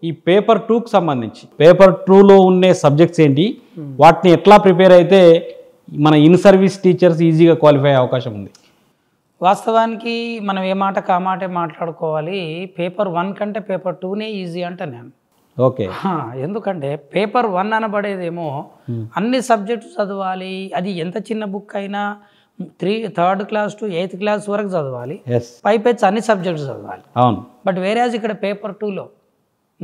ఈ పేపర్ 2కి సంబంధించి పేపర్ 2లో ఉండే సబ్జెక్ట్స్ ఏంటి, వాటిని ఎట్లా ప్రిపేర్ అయితే మన ఇన్ సర్వీస్ టీచర్స్ ఈజీగా క్వాలిఫై అయ్యే అవకాశం ఉంది? వాస్తవానికి మనం ఏ మాట కామాటే మాట్లాడుకోవాలి. పేపర్ 1 కంటే పేపర్ 2నే ఈజీ అంట నేను. ఓకే. ఎందుకంటే పేపర్ 1 అనబడేదేమో అన్ని సబ్జెక్ట్స్ చదవాలి. అది ఎంత చిన్న బుక్ అయినా 3rd class to 8th class వరకు చదవాలి. పైపెచ్చి అన్ని సబ్జెక్ట్స్ చదవాలి. అవును. బట్ వేరేజ్ ఇక్కడ పేపర్ 2లో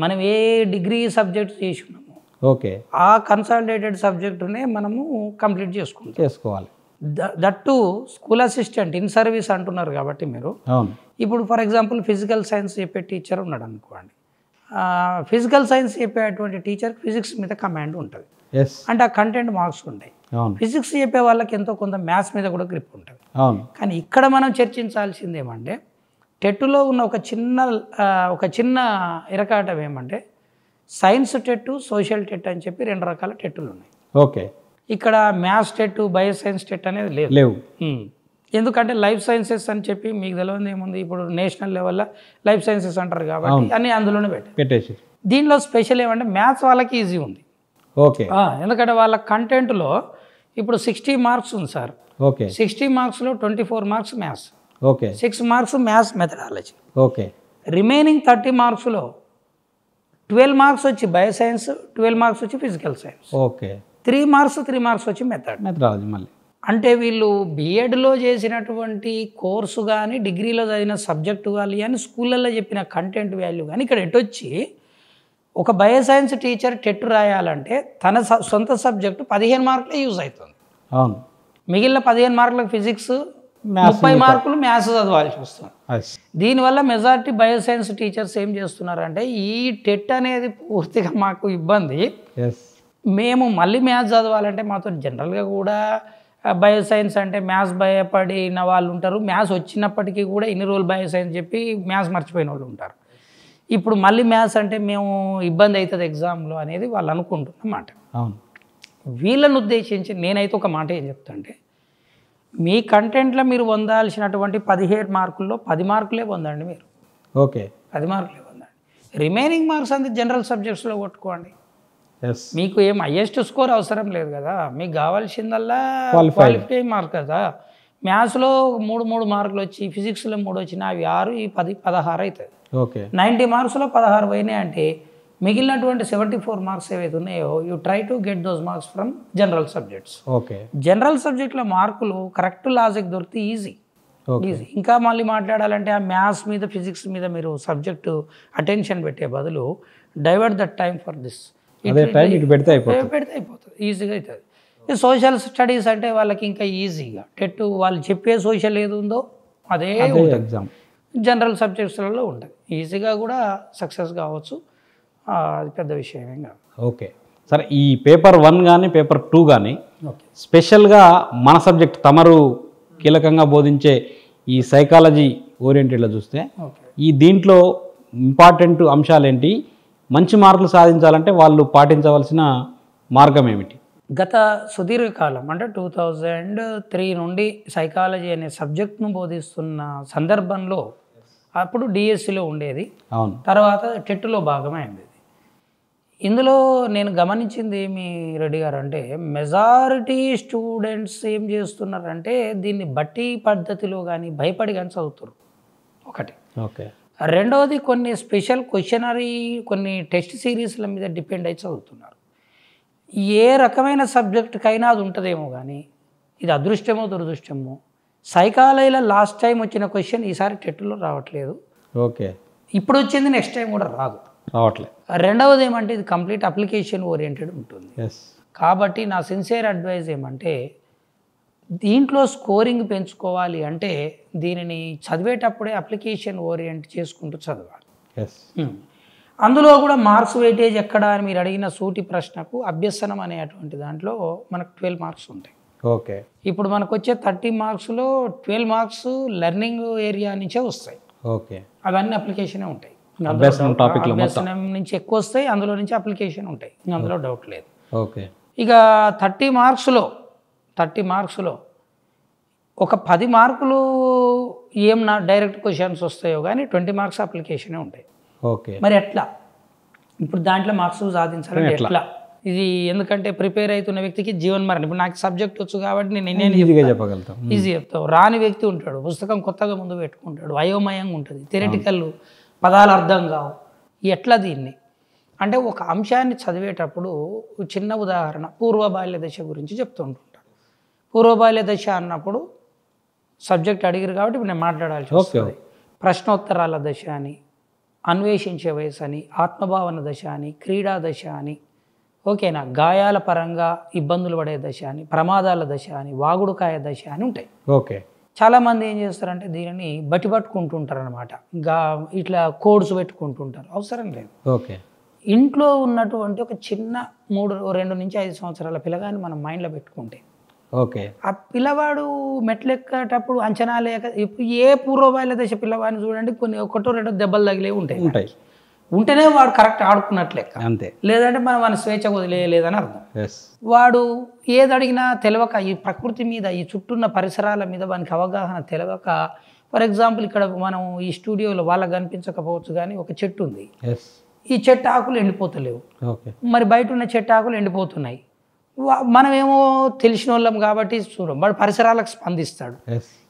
మనం ఏ డిగ్రీ సబ్జెక్ట్స్ చేసుకున్నాము, ఓకే, ఆ కన్సాలిడేటెడ్ సబ్జెక్టునే మనము కంప్లీట్ చేసుకోవాలి. That school assistant in service అంటున్నారు కాబట్టి మీరు ఇప్పుడు ఫర్ ఎగ్జాంపుల్ ఫిజికల్ సైన్స్ చెప్పే టీచర్ ఉన్నాడు అనుకోండి. ఫిజికల్ సైన్స్ చెప్పేటువంటి టీచర్ ఫిజిక్స్ మీద కమాండ్ ఉంటుంది, అంటే ఆ కంటెంట్ మార్క్స్ ఉంటాయి. ఫిజిక్స్ చెప్పే వాళ్ళకి ఎంతో కొంత మ్యాథ్స్ మీద కూడా గ్రిప్ ఉంటుంది. కానీ ఇక్కడ మనం చర్చించాల్సింది ఏమంటే టెట్లో ఉన్న ఒక చిన్న ఇరకాటం ఏమంటే సైన్స్ టెట్టు, సోషల్ టెట్ అని చెప్పి 2 రకాల టెట్టులు ఉన్నాయి. ఓకే. ఇక్కడ maths TET, bio science TET అనేది లేవు. ఎందుకంటే లైఫ్ సైన్సెస్ అని చెప్పి మీకు తెలియదు ఏముంది, ఇప్పుడు నేషనల్ లెవెల్లో లైఫ్ సైన్సెస్ అంటారు కాబట్టి అన్నీ అందులోనే పెట్టేసి. దీనిలో స్పెషల్ ఏమంటే మ్యాథ్స్ వాళ్ళకి ఈజీ ఉంది. ఓకే. ఎందుకంటే వాళ్ళ కంటెంట్లో ఇప్పుడు 60 మార్క్స్ ఉంది sir. Okay. 60 మార్క్స్లో 24 marks maths, okay, 6 marks maths methodology. Okay. Remaining 30 మార్క్స్లో 12 marks వచ్చి బయో సైన్స్, 12 మార్క్స్ వచ్చి ఫిజికల్ సైన్స్. ఓకే. 3 మార్క్స్ వచ్చి మెథడాలజీ. మళ్ళీ అంటే వీళ్ళు బీఎడ్లో చేసినటువంటి కోర్సు కానీ డిగ్రీలో చదివిన సబ్జెక్టు కానీ స్కూళ్ళల్లో చెప్పిన కంటెంట్ వాల్యూ కానీ ఇక్కడ ఎటొచ్చి ఒక బయో సైన్స్ టీచర్ టెట్ రాయాలంటే తన సొంత సబ్జెక్టు 15 మార్కులే యూజ్ అవుతుంది. అవును. మిగిలిన 15 మార్కులకు ఫిజిక్స్, 30 మార్కులు మ్యాథ్స్ చదవాల్సి వస్తుంది. దీనివల్ల మెజారిటీ బయో సైన్స్ టీచర్స్ ఏం చేస్తున్నారంటే ఈ టెట్ అనేది పూర్తిగా మాకు ఇబ్బంది, మేము మళ్ళీ మ్యాథ్స్ చదవాలంటే మాతో జనరల్గా కూడా బయో సైన్స్ అంటే మ్యాథ్స్ భయపడిన వాళ్ళు ఉంటారు. మ్యాథ్స్ వచ్చినప్పటికీ కూడా ఇన్ని రోజులు బయో సైన్స్ చెప్పి మ్యాథ్స్ మర్చిపోయిన వాళ్ళు ఉంటారు. ఇప్పుడు మళ్ళీ మ్యాథ్స్ అంటే మేము ఇబ్బంది అవుతుంది ఎగ్జామ్లో అనేది వాళ్ళు అనుకుంటున్నమాట. అవును. వీళ్ళని ఉద్దేశించి నేనైతే ఒక మాట ఏం చెప్తా అంటే మీ కంటెంట్లో మీరు పొందాల్సినటువంటి 17 మార్కుల్లో 10 మార్కులే పొందండి మీరు. ఓకే. 10 మార్కులే పొందండి. రిమైనింగ్ మార్క్స్ అంతా జనరల్ సబ్జెక్ట్స్లో కొట్టుకోండి. మీకు ఏం హయ్యెస్ట్ స్కోర్ అవసరం లేదు కదా, మీకు కావాల్సిందల్లా క్వాలిఫై మార్క్ కదా. మ్యాథ్స్లో 3 మార్కులు వచ్చి ఫిజిక్స్లో 3 వచ్చినా అవి 6, ఈ 10, 16 అవుతుంది. ఓకే. 90 మార్క్స్లో 16 పోయినాయి అంటే మిగిలినటువంటి 74 మార్క్స్ ఏవైతే ఉన్నాయో you try to get those marks from general subjects. Okay. General సబ్జెక్ట్లో మార్కులు కరెక్ట్ లాజిక్ దొరికితే ఈజీ. ఇంకా మళ్ళీ మాట్లాడాలంటే ఆ మ్యాథ్స్ మీద ఫిజిక్స్ మీద మీరు సబ్జెక్టు అటెన్షన్ పెట్టే బదులు divert that time for this పెడితే అయిపోతుంది, ఈజీగా అవుతుంది. సోషల్ స్టడీస్ అంటే వాళ్ళకి ఇంకా ఈజీగా టెట్ వాళ్ళు చెప్పే సోషల్ ఏది ఉందో అదే ఎగ్జామ్ జనరల్ సబ్జెక్ట్స్లలో ఉంటుంది, ఈజీగా కూడా సక్సెస్ కావచ్చు. అది పెద్ద విషయం ఏం కాదు. ఓకే. సరే, ఈ పేపర్ 1 కానీ పేపర్ 2 కానీ స్పెషల్గా మన సబ్జెక్ట్ తమరు కీలకంగా బోధించే ఈ సైకాలజీ ఓరియంటెడ్లో చూస్తే ఈ దీంట్లో ఇంపార్టెంట్ అంశాలు ఏంటి, మంచి మార్కులు సాధించాలంటే వాళ్ళు పాటించవలసిన మార్గం ఏమిటి? గత సుదీర్ఘకాలం అంటే 2003 నుండి సైకాలజీ అనే సబ్జెక్ట్ను బోధిస్తున్న సందర్భంలో అప్పుడు డిఎస్సిలో ఉండేది, అవును, తర్వాత టెట్లో భాగమైంది. ఇందులో నేను గమనించింది ఏమి రెడ్డి గారు అంటే మెజారిటీ స్టూడెంట్స్ ఏం చేస్తున్నారంటే దీన్ని బట్టి పద్ధతిలో కానీ భయపడి కానీ చదువుతారు ఒకటి. ఓకే. రెండవది కొన్ని స్పెషల్ క్వశ్చనరీ కొన్ని టెస్ట్ సిరీస్ల మీద డిపెండ్ అయి చదువుతున్నారు. ఏ రకమైన సబ్జెక్టుకైనా అది ఉంటుందేమో కానీ ఇది అదృష్టమో దురదృష్టమో సైకాలజీలో లాస్ట్ టైం వచ్చిన క్వశ్చన్ ఈసారి టెట్లో రావట్లేదు. ఓకే. ఇప్పుడు వచ్చింది నెక్స్ట్ టైం కూడా రావట్లేదు. రెండవది ఏమంటే ఇది కంప్లీట్ అప్లికేషన్ ఓరియంటెడ్ ఉంటుంది. కాబట్టి నా సిన్సియర్ అడ్వైజ్ ఏమంటే దీంట్లో స్కోరింగ్ పెంచుకోవాలి అంటే దీనిని చదివేటప్పుడే అప్లికేషన్ ఓరియంట్ చేసుకుంటూ చదవాలి. అందులో కూడా మార్క్స్ వెయిటేజ్ ఎక్కడ అని మీరు అడిగిన సూటి ప్రశ్నకు అభ్యసనం అనేటువంటి దాంట్లో మనకు 12 మార్క్స్ ఉంటాయి. ఓకే. ఇప్పుడు మనకు వచ్చే 30 మార్క్స్లో 12 మార్క్స్ లెర్నింగ్ ఏరియా నుంచే వస్తాయి. ఓకే. అవన్నీ అప్లికేషనే ఉంటాయి. అభ్యసనం నుంచి ఎక్కువ వస్తాయి, అందులో నుంచి అప్లికేషన్ ఉంటాయి, అందులో డౌట్ లేదు. ఓకే. ఇక 30 మార్క్స్లో ఒక 10 మార్కులు ఏం నా డైరెక్ట్ క్వశ్చన్స్ వస్తాయో కానీ 20 మార్క్స్ అప్లికేషనే ఉంటాయి. ఓకే. మరి ఎట్లా ఇప్పుడు దాంట్లో మార్క్స్ సాధించాలంటే ఎట్లా ఇది, ఎందుకంటే ప్రిపేర్ అవుతున్న వ్యక్తికి జీవన్ మరణం. ఇప్పుడు నాకు సబ్జెక్ట్ వచ్చు కాబట్టి నేను ఈజీగా చెప్పగలుగుతాం. ఈజీ చెప్తావు. రాని వ్యక్తి ఉంటాడు, పుస్తకం కొత్తగా ముందు పెట్టుకుంటాడు, అయోమయంగా ఉంటుంది, థియరిటికల్ పదాలు అర్థం కావు. ఎట్లా దీన్ని అంటే ఒక అంశాన్ని చదివేటప్పుడు చిన్న ఉదాహరణ పూర్వ బాల్య దశ గురించి చెప్తూ ఉంటుంటాను. పూర్వ బాల్య దశ అన్నప్పుడు సబ్జెక్ట్ అడిగారు కాబట్టి ఇప్పుడు నేను మాట్లాడాల్సి వస్తుంది. ప్రశ్నోత్తరాల దశ అని, అన్వేషించే వయసు అని, ఆత్మభావన దశ అని, క్రీడా దశ అని, ఓకేనా, గాయాల పరంగా ఇబ్బందులు పడే దశ అని, ప్రమాదాల దశ అని, వాగుడుకాయ దశ అని ఉంటాయి. ఓకే. చాలామంది ఏం చేస్తారంటే దీనిని బట్టి పట్టుకుంటుంటారు అనమాట. ఇట్లా కోడ్స్ పెట్టుకుంటుంటారు, అవసరం లేదు. ఓకే. ఇంట్లో ఉన్నటువంటి ఒక చిన్న 2 నుంచి 5 సంవత్సరాల పిల్లగాని మనం మైండ్లో పెట్టుకుంటే, ఓకే, ఆ పిల్లవాడు మెట్లెక్కేటప్పుడు అంచనా లేక, ఇప్పుడు ఏ పూర్వబాల్య దశ పిల్లవాడిని చూడండి, కొన్ని 1-2 దెబ్బలు తగిలే ఉంటాయి. ఉంటేనే వాడు కరెక్ట్ ఆడుకున్నట్లెక్క, అంతే. లేదంటే మన స్వేచ్ఛ వదిలేయలేదని అర్థం. వాడు ఏది అడిగినా తెలియక, ఈ ప్రకృతి మీద, ఈ చుట్టూన్న పరిసరాల మీద వానికి అవగాహన తెలియక, ఫర్ ఎగ్జాంపుల్ ఇక్కడ మనం ఈ స్టూడియోలో వాళ్ళకి కనిపించకపోవచ్చు కానీ ఒక చెట్టు ఉంది, ఈ చెట్టు ఆకులు ఎండిపోతలేవు, మరి బయట ఉన్న చెట్టు ఆకులు ఎండిపోతున్నాయి. మనమేమో తెలిసిన వాళ్ళం కాబట్టి చూడం, వాడు పరిసరాలకు స్పందిస్తాడు.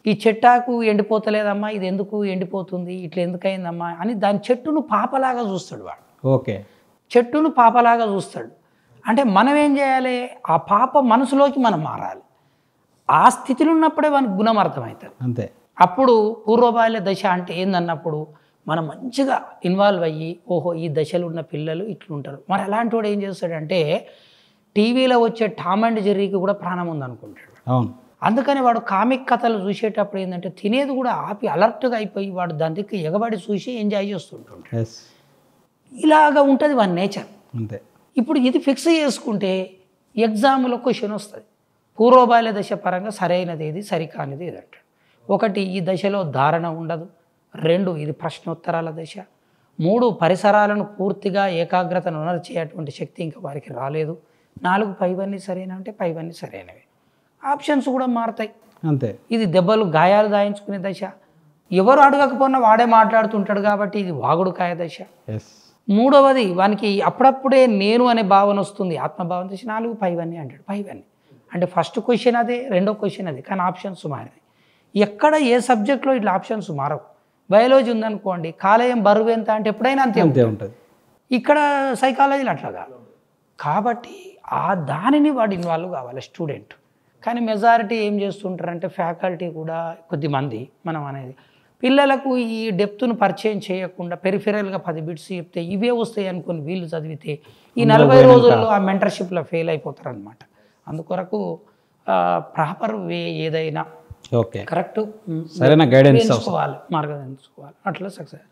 ఈ చెట్టాకు ఎండిపోతలేదమ్మా, ఇది ఎందుకు ఎండిపోతుంది, ఇట్లా ఎందుకయిందమ్మా అని దాని చెట్టును పాపలాగా చూస్తాడు వాడు. ఓకే, చెట్టును పాపలాగా చూస్తాడు. అంటే మనం ఏం చేయాలి, ఆ పాప మనసులోకి మనం మారాలి. ఆ స్థితిలో ఉన్నప్పుడే వానికి గుణం అర్థమవుతుంది, అంతే. అప్పుడు పూర్వబాల్య దశ అంటే ఏందన్నప్పుడు మనం మంచిగా ఇన్వాల్వ్ అయ్యి, ఓహో ఈ దశలో ఉన్న పిల్లలు ఇట్లుంటారు. మరి అలాంటి వాడు ఏం చేస్తాడంటే టీవీలో వచ్చే టామ్ అండ్ జెర్రీకి కూడా ప్రాణం ఉందనుకుంటాడు. అవును. అందుకని వాడు కామిక్ కథలు చూసేటప్పుడు ఏంటంటే తినేది కూడా ఆపి అలర్ట్గా అయిపోయి వాడు దాని దగ్గర ఎగబడి చూసి ఎంజాయ్ చేస్తుంటాడు. ఇలాగా ఉంటుంది వాని నేచర్, అంతే. ఇప్పుడు ఇది ఫిక్స్ చేసుకుంటే ఎగ్జామ్లో క్వశ్చన్ వస్తుంది. పూర్వబాల్య దశ పరంగా సరైనది ఏది, సరికానిది ఏది అంటాడు. 1 ఈ దశలో ధారణ ఉండదు. 2 ఇది ప్రశ్నోత్తరాల దశ. 3 పరిసరాలను పూర్తిగా ఏకాగ్రతను ఉనర్చేటువంటి శక్తి ఇంకా వారికి రాలేదు. 4 పైవన్నీ సరైన అంటే పైవన్నీ సరైనవి. ఆప్షన్స్ కూడా మారుతాయి, అంతే. ఇది దెబ్బలు గాయాలు దాయించుకునే దశ. ఎవరు అడగకపోయినా వాడే మాట్లాడుతుంటాడు కాబట్టి ఇది వాగుడుకాయ దశ. 3వది వానికి అప్పుడప్పుడే నేను అనే భావన వస్తుంది, ఆత్మభావన దశ. 4 పైవన్నీ అంటాడు. పైవన్నీ అంటే ఫస్ట్ క్వశ్చన్ అదే, రెండో క్వశ్చన్ అదే, కానీ ఆప్షన్స్ మారినాయి. ఎక్కడ ఏ సబ్జెక్ట్లో ఇట్లా ఆప్షన్స్ మారవు. బయాలజీ ఉందనుకోండి, కాలేయం బరువు ఎంత అంటే ఎప్పుడైనా అంతే ఉంటుంది. ఇక్కడ సైకాలజీలో అట్లాగా. కాబట్టి ఆ దానిని వాడు ఇన్వాల్వ్ కావాలి స్టూడెంట్. కానీ మెజారిటీ ఏం చేస్తుంటారంటే ఫ్యాకల్టీ కూడా కొద్దిమంది మనం అనేది పిల్లలకు ఈ డెప్త్ను పరిచయం చేయకుండా పెరిఫెరల్గా 10 బిట్స్ చెప్తే ఇవే వస్తాయి అనుకుని వీళ్ళు చదివితే ఈ 40 రోజుల్లో ఆ మెంటర్షిప్లో ఫెయిల్ అయిపోతారు అనమాట. అందుకొరకు ప్రాపర్ వే ఏదైనా ఓకే కరెక్ట్ సరైన గైడెన్స్ మార్గదర్శనం అట్లా సక్సెస్.